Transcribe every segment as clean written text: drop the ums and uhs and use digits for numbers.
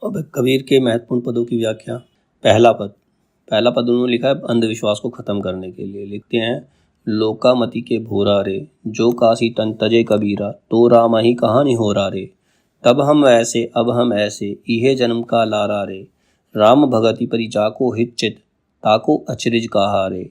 अब कबीर के महत्वपूर्ण पदों की व्याख्या। पहला पद उन्होंने लिखा है अंधविश्वास को खत्म करने के लिए। लिखते हैं, लोकामति के भोरा रे, जो काशी तन तजे कबीरा, तो राम ही कहानी हो रा रे। तब हम वैसे अब हम ऐसे, इहे जन्म का लारा रे। राम भगति परि जाको हित चित, ताको अचरिज कहा रे।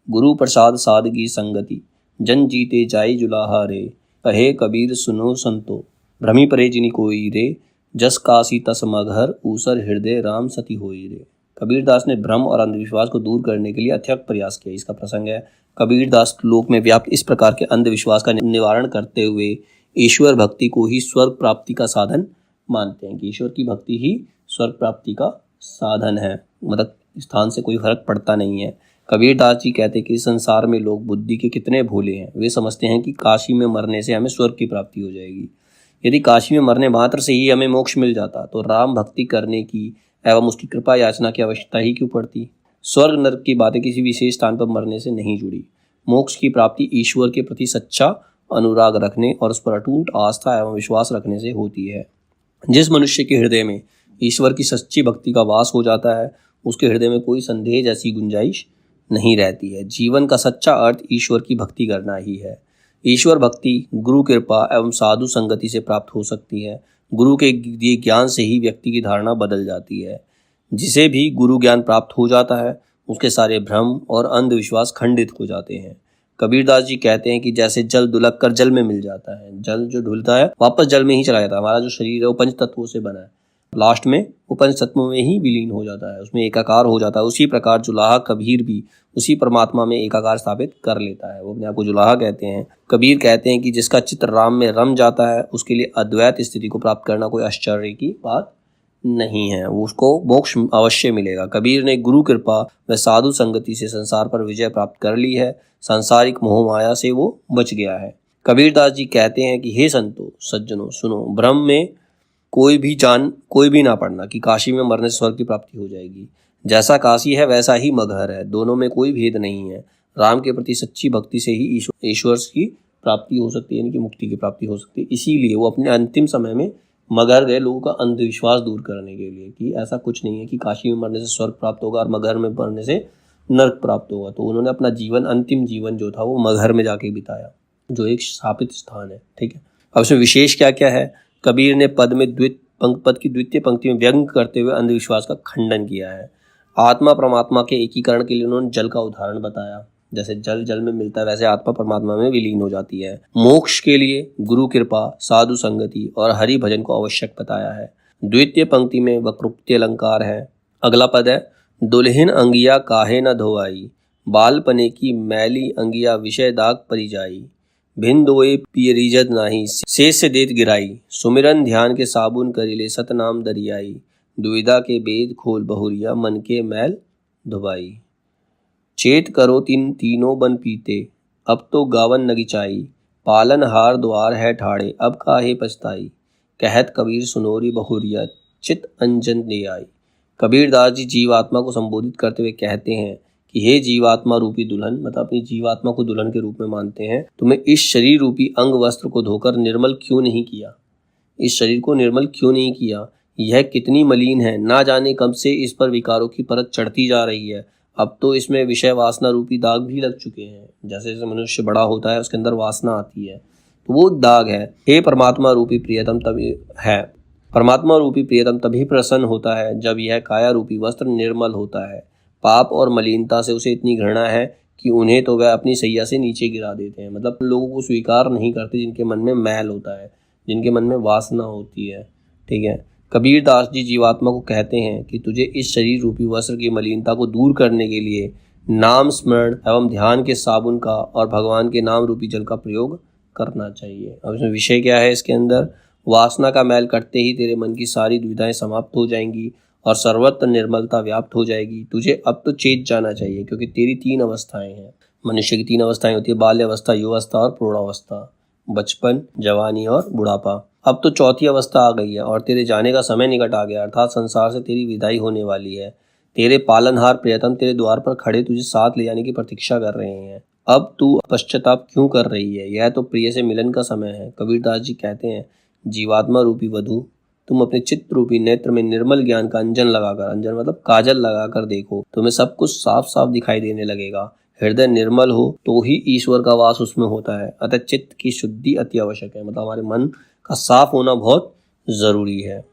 गुरु प्रसाद सादगी संगति, जन जीते जाई जुलाहा रे। कहे कबीर सुनो संतो, भ्रमी परे जिनि कोई रे। जस काशी तस मगहर, ऊसर हृदय राम सती होई रे। कबीरदास ने भ्रम और अंधविश्वास को दूर करने के लिए अथक प्रयास किया। इसका प्रसंग है, कबीरदास लोक में व्याप्त इस प्रकार के अंधविश्वास का निवारण करते हुए ईश्वर भक्ति को ही स्वर्ग प्राप्ति का साधन मानते हैं कि ईश्वर की भक्ति ही स्वर्ग प्राप्ति का साधन है, मतलब स्थान से कोई फर्क पड़ता नहीं है। कबीरदास जी कहते हैं कि संसार में लोग बुद्धि के कितने भोले हैं। वे समझते हैं कि काशी में मरने से हमें स्वर्ग की प्राप्ति हो जाएगी। यदि काशी में मरने मात्र से ही हमें मोक्ष मिल जाता तो राम भक्ति करने की एवं उसकी कृपा याचना की आवश्यकता ही क्यों पड़ती। स्वर्ग नरक की बातें किसी विशेष स्थान पर मरने से नहीं जुड़ी। मोक्ष की प्राप्ति ईश्वर के प्रति सच्चा अनुराग रखने और उस पर अटूट आस्था एवं विश्वास रखने से होती है। जिस मनुष्य के हृदय में ईश्वर की सच्ची भक्ति का वास हो जाता है, उसके हृदय में कोई संदेह जैसी गुंजाइश नहीं रहती है। जीवन का सच्चा अर्थ ईश्वर की भक्ति करना ही है। ईश्वर भक्ति गुरु कृपा एवं साधु संगति से प्राप्त हो सकती है। गुरु के दिए ज्ञान से ही व्यक्ति की धारणा बदल जाती है। जिसे भी गुरु ज्ञान प्राप्त हो जाता है, उसके सारे भ्रम और अंधविश्वास खंडित हो जाते हैं। कबीरदास जी कहते हैं कि जैसे जल दुलक कर जल में मिल जाता है, जल जो ढुलता है वापस जल में ही चला जाता है। हमारा जो शरीर है वो पंच तत्वों से बना है, लास्ट में वो पंच तत्वों में ही विलीन हो जाता है, उसमें एकाकार हो जाता है। उसी प्रकार जुलाहा कबीर भी उसी परमात्मा में एकाकार स्थापित कर लेता है। वो अपने आप को जुलाहा कहते हैं। कबीर कहते हैं कि जिसका चित्त राम में रम जाता है, उसके लिए अद्वैत स्थिति को प्राप्त करना कोई आश्चर्य की बात नहीं है, वो उसको मोक्ष अवश्य मिलेगा। कबीर ने गुरु कृपा व साधु संगति से संसार पर विजय प्राप्त कर ली है। सांसारिक मोह माया से वो बच गया है। कबीरदास जी कहते हैं कि हे संतो सज्जनों सुनो, भ्रम में कोई भी ना पड़ना कि काशी में मरने से स्वर्ग की प्राप्ति हो जाएगी। जैसा काशी है वैसा ही मगहर है, दोनों में कोई भेद नहीं है। राम के प्रति सच्ची भक्ति से ही ईश्वर की प्राप्ति हो सकती है, यानी कि मुक्ति की प्राप्ति हो सकती है। इसीलिए वो अपने अंतिम समय में मगहर गए लोगों का अंधविश्वास दूर करने के लिए कि ऐसा कुछ नहीं है कि काशी में मरने से स्वर्ग प्राप्त होगा और मगहर में मरने से नर्क प्राप्त होगा। तो उन्होंने अपना जीवन, अंतिम जीवन जो था वो मगहर में जाके बिताया, जो एक स्थापित स्थान है। ठीक है, अब इसमें विशेष क्या क्या है। कबीर ने पद की द्वितीय पंक्ति में व्यंग करते हुए अंधविश्वास का खंडन किया है। आत्मा परमात्मा के एकीकरण के लिए उन्होंने जल का उदाहरण बताया। जैसे जल जल में मिलता है, वैसे आत्मा परमात्मा में विलीन हो जाती है। मोक्ष के लिए गुरु कृपा, साधु संगति और हरि भजन को आवश्यक बताया है। द्वितीय पंक्ति में वक्रोक्ति अलंकार है। अगला पद है, दुल्हिन अंगिया काहे न धोआई, बालपने की मैली अंगिया विषय दाग परी जाई। भिन दोए पिय रीजत नाही, शेष से देत गिराई। सुमिरन ध्यान के साबुन करिले, सतनाम दरियाई। दुविधा के बेद खोल बहुरिया, मन के मैल धुबाई। चेत करो तीनों बन पीते, अब तो गावन नगिचाई। पालन हार द्वार है ठाड़े, अब काहे पछताई। कहत कबीर सुनोरी बहुरिया, चित अंजन ले आई। कबीरदास जी जीवात्मा को संबोधित करते हुए कहते हैं कि हे जीवात्मा रूपी दुल्हन, मतलब अपनी जीवात्मा को दुल्हन के रूप में मानते हैं, तुम्हें इस शरीर रूपी अंग वस्त्र को धोकर निर्मल क्यों नहीं किया। इस शरीर को निर्मल क्यों नहीं किया। यह कितनी मलिन है, ना जाने कब से इस पर विकारों की परत चढ़ती जा रही है। अब तो इसमें विषय वासना रूपी दाग भी लग चुके हैं। जैसे जैसे मनुष्य बड़ा होता है उसके अंदर वासना आती है, तो वो दाग है। हे परमात्मा रूपी प्रियतम तभी प्रसन्न होता है जब यह काया रूपी वस्त्र निर्मल होता है। पाप और मलिनता से उसे इतनी घृणा है कि उन्हें तो वह अपनी सैया से नीचे गिरा देते हैं। मतलब लोगों को स्वीकार नहीं करते जिनके मन में मैल होता है, जिनके मन में वासना होती है। ठीक है, कबीरदास जी जीवात्मा को कहते हैं कि तुझे इस शरीर रूपी वस्त्र की मलिनता को दूर करने के लिए नाम स्मरण एवं ध्यान के साबुन का और भगवान के नाम रूपी जल का प्रयोग करना चाहिए। अब इसमें विषय क्या है, इसके अंदर वासना का मैल कटते ही तेरे मन की सारी दुविधाएं समाप्त हो जाएंगी और सर्वत्र निर्मलता व्याप्त हो जाएगी। तुझे अब तो चेत जाना चाहिए, क्योंकि तेरी 3 अवस्थाएं हैं। मनुष्य की 3 अवस्थाएं होती है, बाल्यावस्था, युवावस्था और प्रौढ़ावस्था, बचपन, जवानी और बुढ़ापा। अब तो 4थी अवस्था आ गई है और तेरे जाने का समय निकट आ गया, अर्थात संसार से तेरी विदाई होने वाली है। तेरे पालनहार प्रियतम तेरे द्वार पर खड़े तुझे साथ ले जाने की प्रतीक्षा कर रहे हैं। अब तू पश्चाताप क्यों कर रही है, यह तो प्रिय से मिलन का समय है। कबीरदास जी कहते हैं जीवात्मा रूपी वधू तुम अपने चित्त रूपी नेत्र में निर्मल ज्ञान का अंजन लगाकर, अंजन मतलब काजल लगाकर देखो, तुम्हें सब कुछ साफ साफ दिखाई देने लगेगा। हृदय निर्मल हो तो ही ईश्वर का वास उसमें होता है। अतः चित्त की शुद्धि अति आवश्यक है, मतलब हमारे मन का साफ होना बहुत जरूरी है।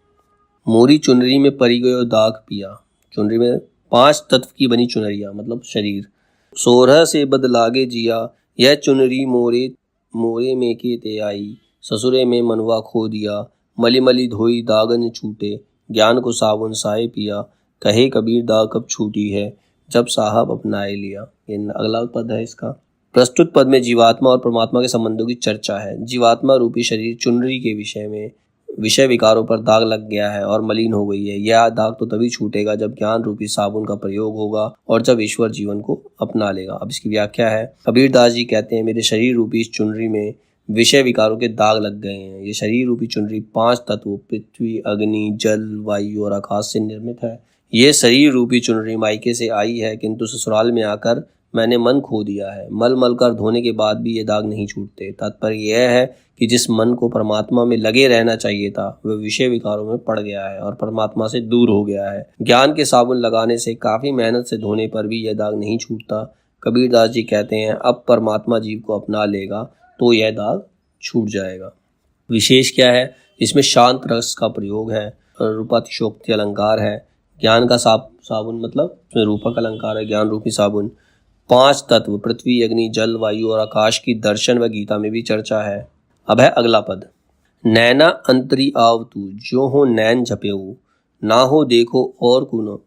मोरी चुनरी में परी गयो दाग पिया। चुनरी में 5 तत्व की बनी चुनरिया मतलब शरीर। 16 से बदलागे जिया, यह चुनरी मोरे मोरे में के ते आई। ससुरे में मनवा खो दिया, मली मली धोई दागन छूटे। ज्ञान को साबुन साए पिया, कहे कबीर दाग कब छूटी है, जब साहब अपनाए लिया। ये अगला पद है इसका। प्रस्तुत पद में जीवात्मा और परमात्मा के संबंधों की चर्चा है। जीवात्मा रूपी शरीर चुनरी के विषय में विषय विकारों पर दाग लग गया है और मलिन हो गई है। यह दाग तो तभी छूटेगा जब ज्ञान रूपी साबुन का प्रयोग होगा और जब ईश्वर जीवन को अपना लेगा। अब इसकी व्याख्या है। कबीरदास जी कहते हैं, मेरे शरीर रूपी इस चुनरी में विषय विकारों के दाग लग गए हैं। ये शरीर रूपी चुनरी 5 तत्वों पृथ्वी, अग्नि, जल, वायु और आकाश से निर्मित है। ये शरीर रूपी चुनरी मायके से आई है, किंतु ससुराल में आकर मैंने मन खो दिया है। मल मल कर धोने के बाद भी ये दाग नहीं छूटते। तात्पर्य यह है कि जिस मन को परमात्मा में लगे रहना चाहिए था वह विषय विकारों में पड़ गया है और परमात्मा से दूर हो गया है। ज्ञान के साबुन लगाने से, काफी मेहनत से धोने पर भी यह दाग नहीं छूटता। कबीरदास जी कहते हैं, अब परमात्मा जीव को अपना लेगा तो यह दाग छूट जाएगा। विशेष क्या है, इसमें शांत रस का प्रयोग है, रूपातिशोक्ति अलंकार है। ज्ञान का साबुन मतलब इसमें रूपक अलंकार है, ज्ञान रूपी साबुन। 5 तत्व पृथ्वी, अग्नि, जल, वायु और आकाश की दर्शन व गीता में भी चर्चा है। अब है अगला पद। नैना अंतरी आव तू, जो हो नैन झपेऊ, ना हो देखो और कुनो,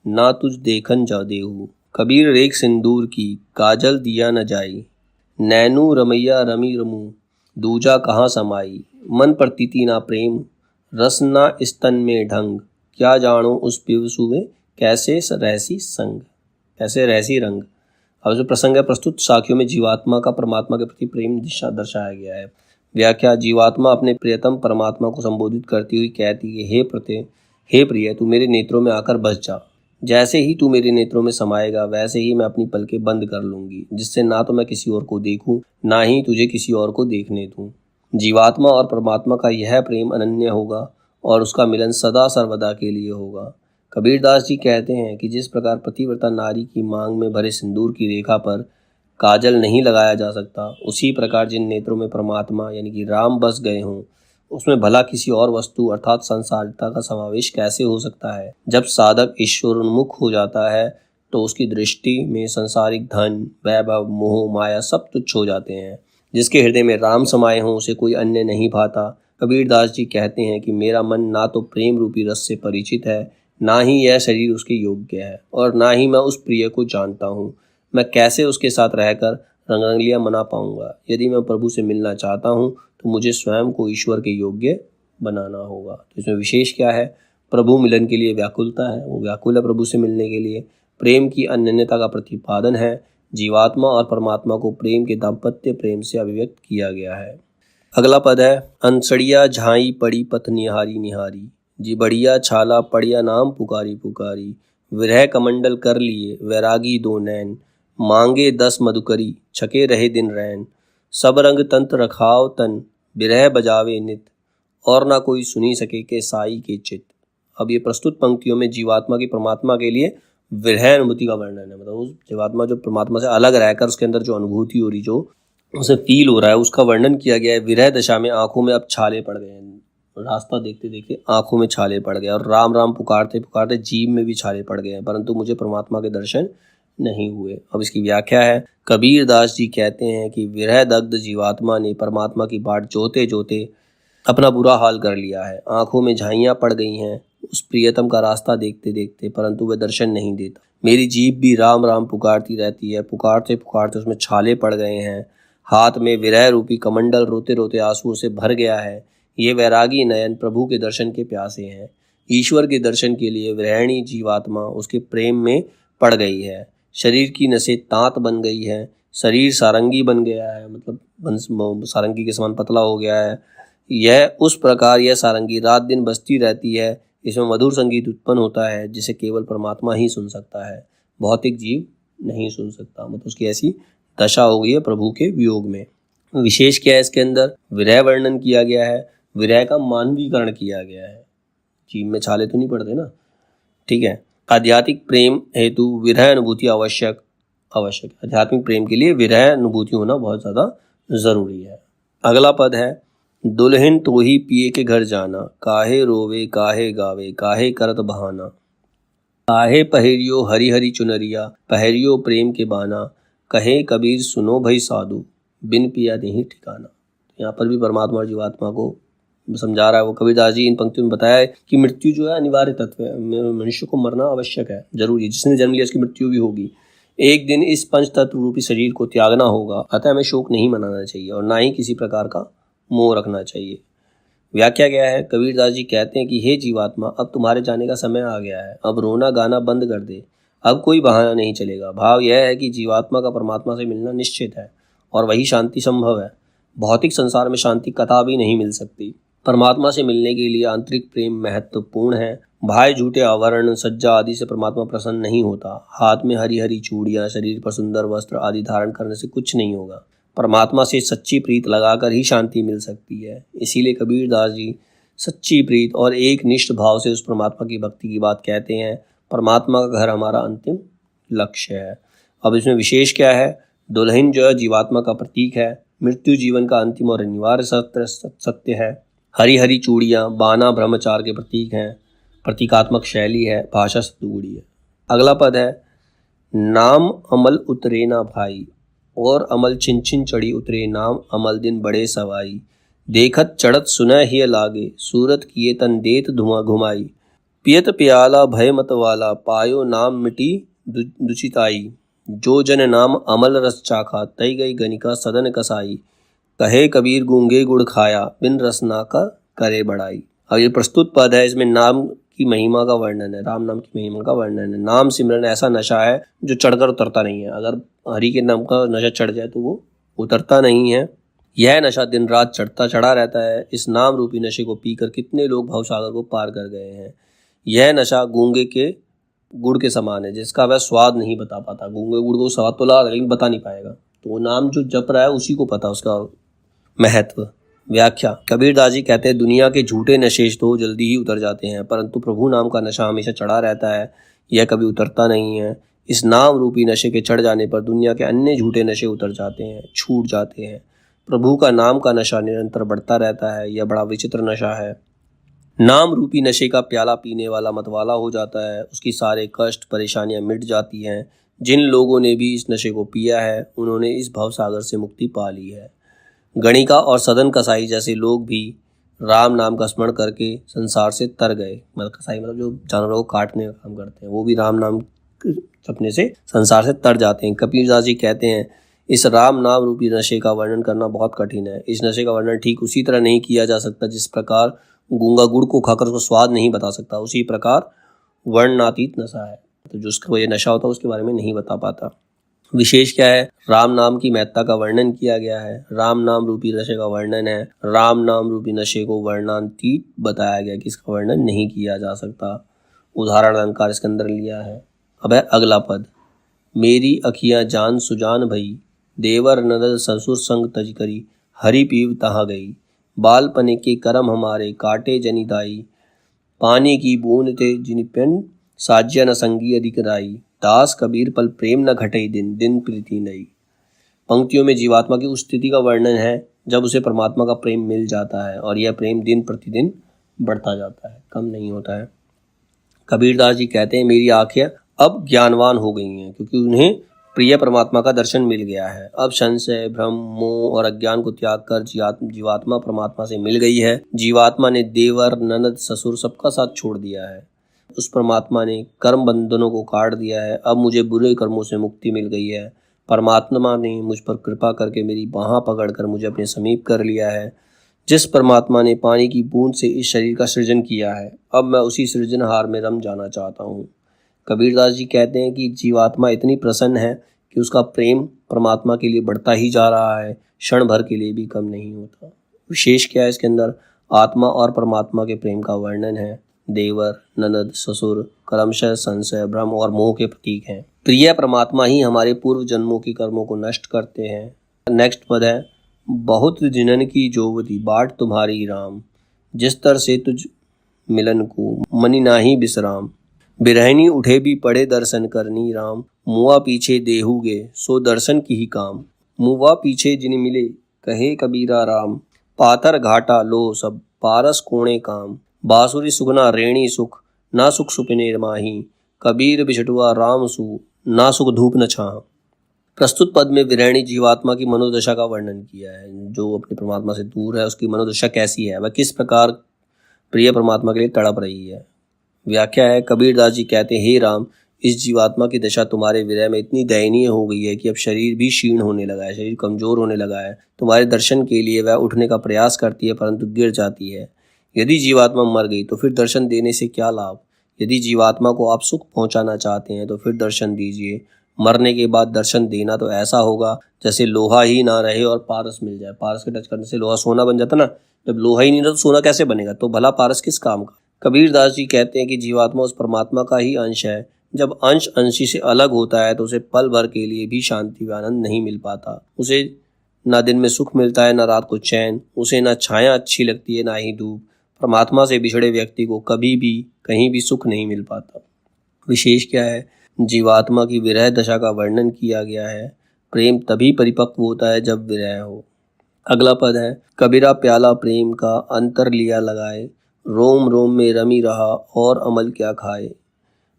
ना तुझ देखन जा देहू। कबीर रेख सिंदूर की, काजल दिया न जाई। नैनू रमैया रमी रमू, दूजा कहाँ समाई। मन प्रतीति ना प्रेम, रस ना स्तन में ढंग। क्या जानो उस पिवसु में, कैसे रहसी संग, कैसे रहसी रंग। अब जो प्रसंग है प्रस्तुत साखियों में जीवात्मा का परमात्मा के प्रति प्रेम दिशा दर्शाया गया है। व्याख्या। जीवात्मा अपने प्रियतम परमात्मा को संबोधित करती हुई कहती है, हे प्रिय, तू मेरे नेत्रों में आकर बस जा। जैसे ही तू मेरे नेत्रों में समाएगा वैसे ही मैं अपनी पलकें बंद कर लूंगी, जिससे ना तो मैं किसी और को देखूं, ना ही तुझे किसी और को देखने दूं। जीवात्मा और परमात्मा का यह प्रेम अनन्य होगा और उसका मिलन सदा सर्वदा के लिए होगा। कबीरदास जी कहते हैं कि जिस प्रकार पतिव्रता नारी की मांग में भरे सिंदूर की रेखा पर काजल नहीं लगाया जा सकता, उसी प्रकार जिन नेत्रों में परमात्मा यानी कि राम बस गए हों, उसमें भला किसी और वस्तु अर्थात संसारिकता का समावेश कैसे हो सकता है। जब साधक ईश्वर उन्मुख हो जाता है तो उसकी दृष्टि में संसारिक धन, वैभव, मोह, माया सब तुच्छ हो जाते हैं। जिसके हृदय में राम समाये हों उसे कोई अन्य नहीं भाता। कबीरदास जी कहते हैं कि मेरा मन ना तो प्रेम रूपी रस से परिचित है, ना ही यह शरीर उसके योग्य है, और ना ही मैं उस प्रिय को जानता हूँ। मैं कैसे उसके साथ रहकर रंगरंगलियां मना पाऊंगा। यदि मैं प्रभु से मिलना चाहता हूँ तो मुझे स्वयं को ईश्वर के योग्य बनाना होगा। तो इसमें विशेष क्या है, प्रभु मिलन के लिए व्याकुलता है, वो व्याकुल है प्रभु से मिलने के लिए। प्रेम की अनन्यता का प्रतिपादन है। जीवात्मा और परमात्मा को प्रेम के दाम्पत्य प्रेम से अभिव्यक्त किया गया है। अगला पद है। अंसड़िया झाई पड़ी पथ निहारी निहारी, जी बढ़िया छाला पड़िया नाम पुकारी पुकारी। विरह कमंडल कर लिए वैरागी दो नैन, मांगे 10 मधुकरी छके रहे दिन रैन। सब रंग तंत्र रखाव तन, बिरह बजावे नित, और ना कोई सुनी सके के साई के चित। अब ये प्रस्तुत पंक्तियों में जीवात्मा की परमात्मा के लिए विरह अनुभूति का वर्णन है। मतलब उस जीवात्मा जो परमात्मा से अलग रहकर उसके अंदर जो अनुभूति हो रही, जो उसे फील हो रहा है, उसका वर्णन किया गया है। विरह दशा में आंखों में अब छाले पड़ गए हैं, रास्ता देखते देखते आंखों में छाले पड़ गए, और राम राम पुकारते पुकारते जीभ में भी छाले पड़ गए हैं, परंतु मुझे परमात्मा के दर्शन नहीं हुए। अब इसकी व्याख्या है। कबीरदास जी कहते हैं कि विरह दग्ध जीवात्मा ने परमात्मा की बाट जोते जोते अपना बुरा हाल कर लिया है। आंखों में झाइयां पड़ गई हैं उस प्रियतम का रास्ता देखते देखते, परंतु वह दर्शन नहीं देता। मेरी जीभ भी राम राम पुकारती रहती है, पुकारते पुकारते उसमें छाले पड़ गए हैं। हाथ में विरह रूपी कमंडल रोते रोते आंसुओं से भर गया है। ये वैरागी नयन प्रभु के दर्शन के प्यासे हैं। ईश्वर के दर्शन के लिए विरहिणी जीवात्मा उसके प्रेम में पड़ गई है। शरीर की नसें तांत बन गई है, शरीर सारंगी बन गया है, मतलब सारंगी के समान पतला हो गया है। यह उस प्रकार यह सारंगी रात दिन बजती रहती है। इसमें मधुर संगीत उत्पन्न होता है जिसे केवल परमात्मा ही सुन सकता है, भौतिक जीव नहीं सुन सकता। मतलब उसकी ऐसी दशा हो गई है प्रभु के वियोग में। विशेष क्या है इसके अंदर, विरह वर्णन किया गया है। विरह का मानवीकरण किया गया है। जीभ में छाले तो नहीं पड़ते ना, ठीक है। आध्यात्मिक प्रेम हेतु विरह अनुभूति आवश्यक है। आध्यात्मिक प्रेम के लिए विरह अनुभूति होना बहुत ज़्यादा ज़रूरी है। अगला पद है, दुल्हन तो ही पिए के घर जाना, काहे रोवे काहे गावे, काहे करत बहाना, काहे पहेरियो हरी हरी चुनरिया, पहेरियो प्रेम के बाना, कहे कबीर सुनो भई साधु, बिन पिया नहीं ठिकाना। यहाँ पर भी परमात्मा और जीवात्मा को समझा रहा है वो कबीरदास जी। इन पंक्तियों में बताया है कि मृत्यु जो है अनिवार्य तत्व है, मनुष्य को मरना आवश्यक है, जरूरी। जिसने जन्म लिया उसकी मृत्यु भी होगी। एक दिन इस पंच तत्व रूपी शरीर को त्यागना होगा, अतः हमें शोक नहीं मनाना चाहिए और ना ही किसी प्रकार का मोह रखना चाहिए। व्याख्या क्या है, कबीरदास जी कहते हैं कि हे जीवात्मा, अब तुम्हारे जाने का समय आ गया है, अब रोना गाना बंद कर दे, अब कोई बहाना नहीं चलेगा। भाव यह है कि जीवात्मा का परमात्मा से मिलना निश्चित है और वही शांति संभव है। भौतिक संसार में शांति कतई नहीं मिल सकती। परमात्मा से मिलने के लिए आंतरिक प्रेम महत्वपूर्ण है। भाई झूठे आवरण सज्जा आदि से परमात्मा प्रसन्न नहीं होता। हाथ में हरी हरी चूड़ियां, शरीर पर सुंदर वस्त्र आदि धारण करने से कुछ नहीं होगा। परमात्मा से सच्ची प्रीत लगाकर ही शांति मिल सकती है। इसीलिए कबीरदास जी सच्ची प्रीत और एक निष्ठ भाव से उस परमात्मा की भक्ति की बात कहते हैं। परमात्मा का घर हमारा अंतिम लक्ष्य है। अब इसमें विशेष क्या है, दुल्हन जो है जीवात्मा का प्रतीक है। मृत्यु जीवन का अंतिम और अनिवार्य सत्य है। हरी हरी चूड़ियाँ बाना ब्रह्मचार के प्रतीक हैं। प्रतीकात्मक शैली है, भाषा सतुगुणी है। अगला पद है, नाम अमल उतरे ना भाई, और अमल छिन छिन चढ़ी उतरे नाम, अमल दिन बड़े सवाई, देखत चढ़त सुनह हिय लागे, सूरत किए तन देत धुआं घुमाई, पियत प्याला भय मत वाला, पायो नाम मिटी दुचिताई, जो जन नाम अमल रस चाखा, तई गई गनिका सदन कसाई, कहे कबीर गूंगे गुड़ खाया, बिन रसना का करे बढ़ाई। अब ये प्रस्तुत पद है, इसमें नाम की महिमा का वर्णन है, राम नाम की महिमा का वर्णन है। नाम सिमरन ऐसा नशा है जो चढ़कर उतरता नहीं है। अगर हरि के नाम का नशा चढ़ जाए तो वो उतरता नहीं है। यह नशा दिन रात चढ़ा रहता है। इस नाम रूपी नशे को पीकर कितने लोग भवसागर को पार कर गए हैं। यह नशा गूंगे के गुड़ के समान है, जिसका वह स्वाद नहीं बता पाता। गूंगे गुड़ को स्वाद तो ला लेकिन बता नहीं पाएगा। तो वो नाम जो जप रहा है उसी को पता उसका महत्व। व्याख्या, कबीरदास जी कहते हैं, दुनिया के झूठे नशे तो जल्दी ही उतर जाते हैं, परंतु प्रभु नाम का नशा हमेशा चढ़ा रहता है। यह कभी उतरता नहीं है। इस नाम रूपी नशे के चढ़ जाने पर दुनिया के अन्य झूठे नशे उतर जाते हैं, छूट जाते हैं। प्रभु का नाम का नशा निरंतर बढ़ता रहता है। यह बड़ा विचित्र नशा है। नाम रूपी नशे का प्याला पीने वाला मतवाला हो जाता है। उसकी सारे कष्ट परेशानियां मिट जाती हैं। जिन लोगों ने भी इस नशे को पिया है उन्होंने इस भवसागर से मुक्ति पा ली है। गणिका और सदन कसाई जैसे लोग भी राम नाम का स्मरण करके संसार से तर गए। मतलब कसाई मतलब जो जानवरों को काटने का काम करते हैं, वो भी राम नाम जपने से संसार से तर जाते हैं। कबीरदास जी कहते हैं, इस राम नाम रूपी नशे का वर्णन करना बहुत कठिन है। इस नशे का वर्णन ठीक उसी तरह नहीं किया जा सकता जिस प्रकार गूंगा गुड़ को खाकर उसको स्वाद नहीं बता सकता, उसी प्रकार वर्णनातीत नशा है। तो जिसको ये नशा होता है उसके बारे में नहीं बता पाता। विशेष क्या है, राम नाम की महत्ता का वर्णन किया गया है। राम नाम रूपी नशे का वर्णन है। राम नाम रूपी नशे को वर्णनातीत बताया गया कि इसका वर्णन नहीं किया जा सकता। उदाहरण अलंकार इसके अंदर लिया है। अब है अगला पद, मेरी अखियां जान सुजान भई, देवर नदल ससुर संग तज करी, हरि पीव तहाँ गई, बालपने के करम हमारे काटे जनिदाई, पानी की बूंद थे जिन पेन साज्य न संगी अधिक राई, दास कबीर पल प्रेम न घटई दिन, दिन प्रीति नई। पंक्तियों में जीवात्मा की उस स्थिति का वर्णन है जब उसे परमात्मा का प्रेम मिल जाता है और यह प्रेम दिन प्रतिदिन बढ़ता जाता है, कम नहीं होता है। कबीरदास जी कहते हैं, मेरी आंखें अब ज्ञानवान हो गई हैं क्योंकि उन्हें प्रिय परमात्मा का दर्शन मिल गया है। अब संशय भ्रम मोह और अज्ञान को त्याग कर जीवात्मा परमात्मा से मिल गई है। जीवात्मा ने देवर ननद ससुर सबका साथ छोड़ दिया है। उस परमात्मा ने कर्म बंधनों को काट दिया है। अब मुझे बुरे कर्मों से मुक्ति मिल गई है। परमात्मा ने मुझ पर कृपा करके मेरी बाँह पकड़कर मुझे अपने समीप कर लिया है। जिस परमात्मा ने पानी की बूंद से इस शरीर का सृजन किया है, अब मैं उसी सृजनहार में रम जाना चाहता हूँ। कबीरदास जी कहते हैं कि जीवात्मा इतनी प्रसन्न है कि उसका प्रेम परमात्मा के लिए बढ़ता ही जा रहा है, क्षण भर के लिए भी कम नहीं होता। विशेष क्या है इसके अंदर, आत्मा और परमात्मा के प्रेम का वर्णन है। देवर ननद ससुर क्रमशः संशय भ्रम और मोह के प्रतीक हैं। प्रिय परमात्मा ही हमारे पूर्व जन्मों के कर्मों को नष्ट करते हैं। नेक्स्ट पद है, बहुत जिनन की जोवती बाट तुम्हारी राम, जिस तर से तुझ मिलन को मनि नाही बिसराम। बिरहनी उठे भी पड़े दर्शन करनी राम। मुआ पीछे देहुगे सो दर्शन की ही काम। मुआ पीछे जिन मिले कहे कबीरा राम। पातर घाटा लो सब पारस कोणे काम। बासुरी सुगना रेणी सुख ना सुख सुपने माही। कबीर बिछटुआ राम सु ना सुख धूप न छाह। प्रस्तुत पद में विरहणी जीवात्मा की मनोदशा का वर्णन किया है। जो अपने परमात्मा से दूर है उसकी मनोदशा कैसी है, वह किस प्रकार प्रिय परमात्मा के लिए तड़प रही है। व्याख्या है, कबीर दास जी कहते हैं, हे राम, इस जीवात्मा की दशा तुम्हारे विरह में इतनी दयनीय हो गई है कि अब शरीर भी क्षीण होने लगा है, शरीर कमजोर होने लगा है। तुम्हारे दर्शन के लिए वह उठने का प्रयास करती है परंतु गिर जाती है। यदि जीवात्मा मर गई तो फिर दर्शन देने से क्या लाभ। यदि जीवात्मा को आप सुख पहुंचाना चाहते हैं तो फिर दर्शन दीजिए। मरने के बाद दर्शन देना तो ऐसा होगा जैसे लोहा ही ना रहे और पारस मिल जाए। पारस के टच करने से लोहा सोना बन जाता ना, जब लोहा ही नहीं रहा तो सोना कैसे बनेगा, तो भला पारस किस काम का। कबीर दास जी कहते हैं कि जीवात्मा उस परमात्मा का ही अंश है। जब अंश अंशी से अलग होता है तो उसे पल भर के लिए भी शांति व आनंद नहीं मिल पाता। उसे ना दिन में सुख मिलता है, ना रात को चैन। उसे ना छाया अच्छी लगती है, ना ही धूप। परमात्मा से बिछड़े व्यक्ति को कभी भी कहीं भी सुख नहीं मिल पाता। विशेष क्या है, जीवात्मा की विरह दशा का वर्णन किया गया है। प्रेम तभी परिपक्व होता है जब विरह हो। अगला पद है, कबीरा प्याला प्रेम का अंतर लिया लगाए। रोम रोम में रमी रहा और अमल क्या खाए।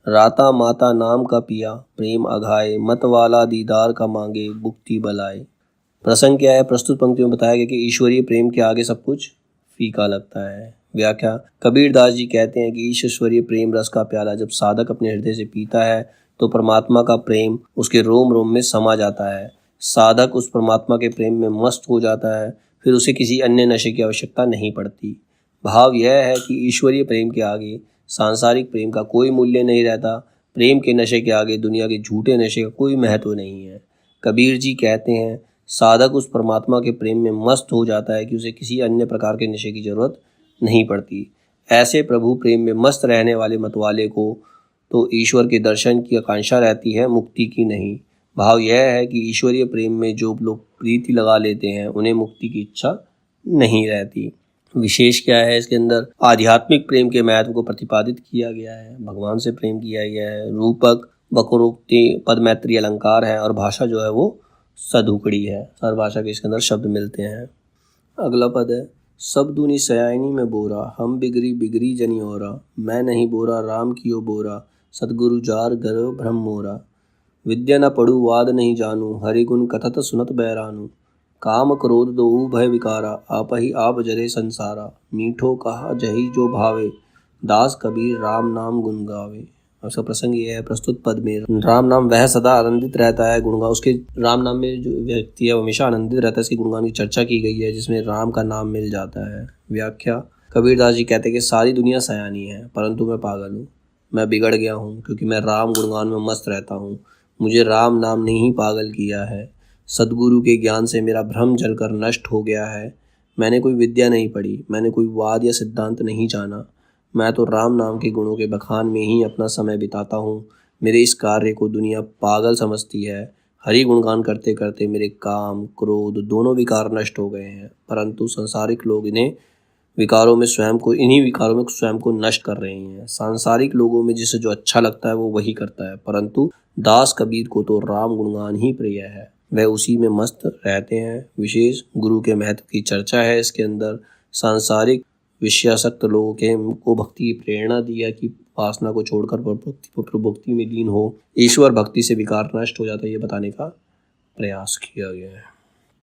राता माता नाम का पिया प्रेम अघाए। मत वाला दीदार का मांगे मुक्ति बलाए। प्रसंग क्या है, प्रस्तुत पंक्तियों में बताया गया कि ईश्वरीय प्रेम के आगे सब कुछ फीका लगता है। व्याख्या, कबीर दास जी कहते हैं कि ईश्वरीय प्रेम रस का प्याला जब साधक अपने हृदय से पीता है तो परमात्मा का प्रेम उसके रोम रोम में समा जाता है। साधक उस परमात्मा के प्रेम में मस्त हो जाता है, फिर उसे किसी अन्य नशे की आवश्यकता नहीं पड़ती। भाव यह है कि ईश्वरीय प्रेम के आगे सांसारिक प्रेम का कोई मूल्य नहीं रहता। प्रेम के नशे के आगे दुनिया के झूठे नशे का कोई महत्व नहीं है। कबीर जी कहते हैं, साधक उस परमात्मा के प्रेम में मस्त हो जाता है कि उसे किसी अन्य प्रकार के नशे की जरूरत नहीं पड़ती। ऐसे प्रभु प्रेम में मस्त रहने वाले मतवाले को तो ईश्वर के दर्शन की आकांक्षा रहती है, मुक्ति की नहीं। भाव यह है कि ईश्वरीय प्रेम में जो लोग प्रीति लगा लेते हैं उन्हें मुक्ति की इच्छा नहीं रहती। विशेष क्या है, इसके अंदर आध्यात्मिक प्रेम के महत्व को प्रतिपादित किया गया है। भगवान से प्रेम किया गया है। रूपक वक्रोक्ति पद मैत्री अलंकार है और भाषा जो है वो सदुकड़ी है। हर भाषा के इसके अंदर शब्द मिलते हैं। अगला पद है, सब दुनी सयानी में बोरा हम बिगड़ी बिगड़ी जनी ओरा। मैं नहीं बोरा राम कियो बोरा सतगुरु जार गर्व ब्रह्म मोरा। विद्या न पढ़ू वाद नहीं जानू हरि गुण कथत सुनत बैरानू। काम क्रोध दोहु भय विकारा आप ही आप जरे संसारा। मीठो कहा जही जो भावे दास कबीर राम नाम गुण गावे। उसका प्रसंग ये है, प्रस्तुत पद में राम नाम वह सदा आनंदित रहता है। गुणगान उसके राम नाम में जो व्यक्ति है वो हमेशा आनंदित रहता है। इसकी गुणगान की चर्चा की गई है जिसमें राम का नाम मिल जाता है। व्याख्या, कबीर दास जी कहते हैं कि सारी दुनिया सयानी है परंतु मैं पागल हूँ। मैं बिगड़ गया हूँ क्योंकि मैं राम गुणगान में मस्त रहता हूँ। मुझे राम नाम ने ही पागल किया है। सदगुरु के ज्ञान से मेरा भ्रम जलकर नष्ट हो गया है। मैंने कोई विद्या नहीं पढ़ी, मैंने कोई वाद या सिद्धांत नहीं जाना। मैं तो राम नाम के गुणों के बखान में ही अपना समय बिताता हूँ। मेरे इस कार्य को दुनिया पागल समझती है। हरि गुणगान करते करते मेरे काम क्रोध दोनों विकार नष्ट हो गए हैं, परंतु संसारिक लोग इन्हीं विकारों में स्वयं को नष्ट कर रहे हैं। सांसारिक लोगों में जिसे जो अच्छा लगता है वो वही करता है, परंतु दास कबीर को तो राम गुणगान ही प्रिय है, वह उसी में मस्त रहते हैं। विशेष गुरु के महत्व की चर्चा है इसके अंदर। सांसारिक विषयासक्त लोगों को भक्ति की प्रेरणा दिया कि वासना को छोड़कर भक्ति में लीन हो। ईश्वर भक्ति से विकार नष्ट हो जाता है, ये बताने का प्रयास किया गया है।